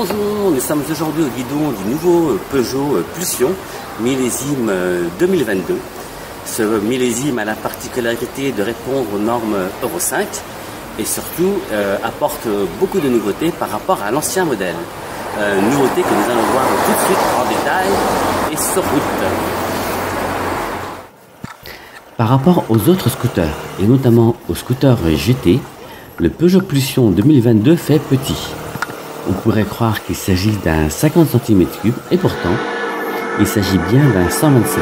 Bonjour, nous sommes aujourd'hui au guidon du nouveau Peugeot Pulsion millésime 2022. Ce millésime a la particularité de répondre aux normes Euro 5 et surtout apporte beaucoup de nouveautés par rapport à l'ancien modèle. Nouveautés que nous allons voir tout de suite en détail et sur route. Par rapport aux autres scooters et notamment aux scooters GT, le Peugeot Pulsion 2022 fait petit. On pourrait croire qu'il s'agit d'un 50 cm3 et pourtant, il s'agit bien d'un 125.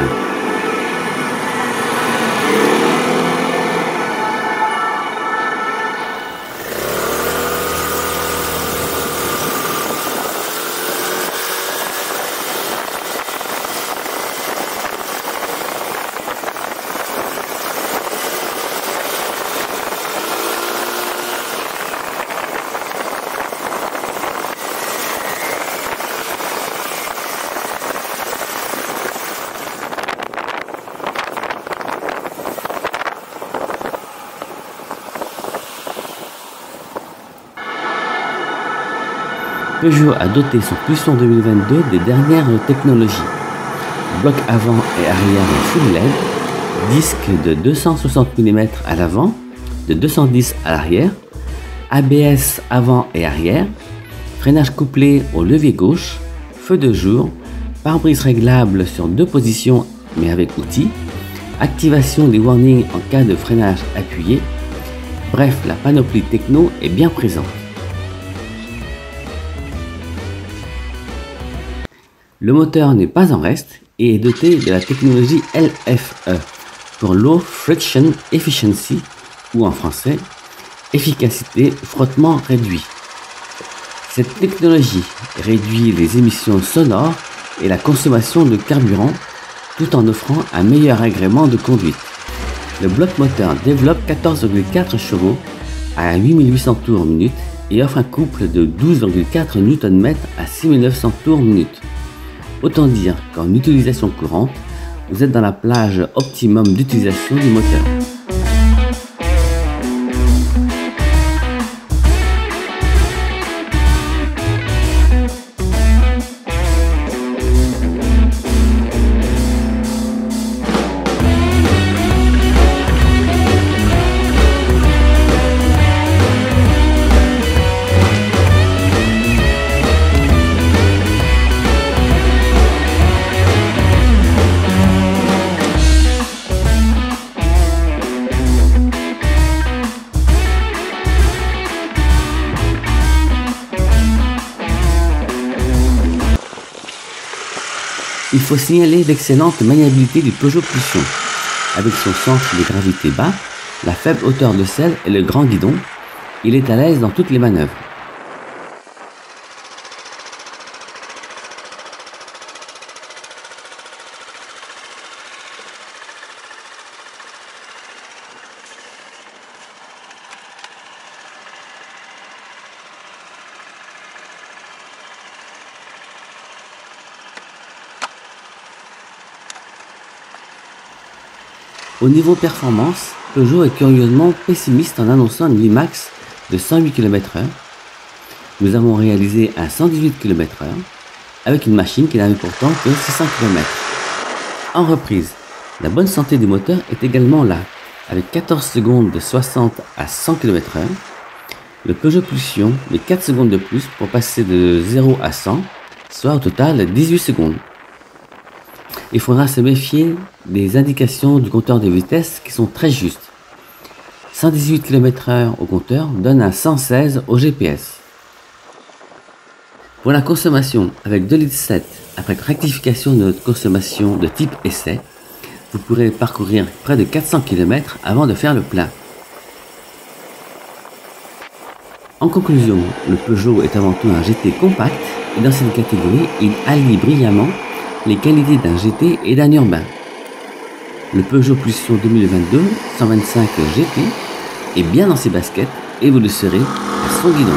Peugeot a doté son Pulsion 2022 des dernières technologies. Bloc avant et arrière full LED, disque de 260 mm à l'avant, de 210 à l'arrière, ABS avant et arrière, freinage couplé au levier gauche, feu de jour, pare-brise réglable sur 2 positions mais avec outil, activation des warnings en cas de freinage appuyé. Bref, la panoplie techno est bien présente. Le moteur n'est pas en reste et est doté de la technologie LFE pour Low Friction Efficiency ou en français efficacité frottement réduit. Cette technologie réduit les émissions sonores et la consommation de carburant tout en offrant un meilleur agrément de conduite. Le bloc moteur développe 14,4 chevaux à 8800 tours minute et offre un couple de 12,4 Nm à 6900 tours minute. Autant dire qu'en utilisation courante, vous êtes dans la plage optimum d'utilisation du moteur. Il faut signaler l'excellente maniabilité du Peugeot Pulsion. Avec son centre de gravité bas, la faible hauteur de selle et le grand guidon, il est à l'aise dans toutes les manœuvres. Au niveau performance, Peugeot est curieusement pessimiste en annonçant une Vmax de 108 km/h. Nous avons réalisé un 118 km/h avec une machine qui n'avait pourtant que 600 km. En reprise, la bonne santé du moteur est également là, avec 14 secondes de 60 à 100 km/h. Le Peugeot Pulsion met 4 secondes de plus pour passer de 0 à 100, soit au total 18 secondes. Il faudra se méfier des indications du compteur de vitesse qui sont très justes. 118 km/h au compteur donne un 116 au GPS. Pour la consommation avec 2,7 litres après rectification de notre consommation de type essai, vous pourrez parcourir près de 400 km avant de faire le plein. En conclusion, le Peugeot est avant tout un GT compact et dans cette catégorie, il allie brillamment les qualités d'un GT et d'un urbain. Le Peugeot Pulsion 2022 125 GT est bien dans ses baskets et vous le serez à son guidon.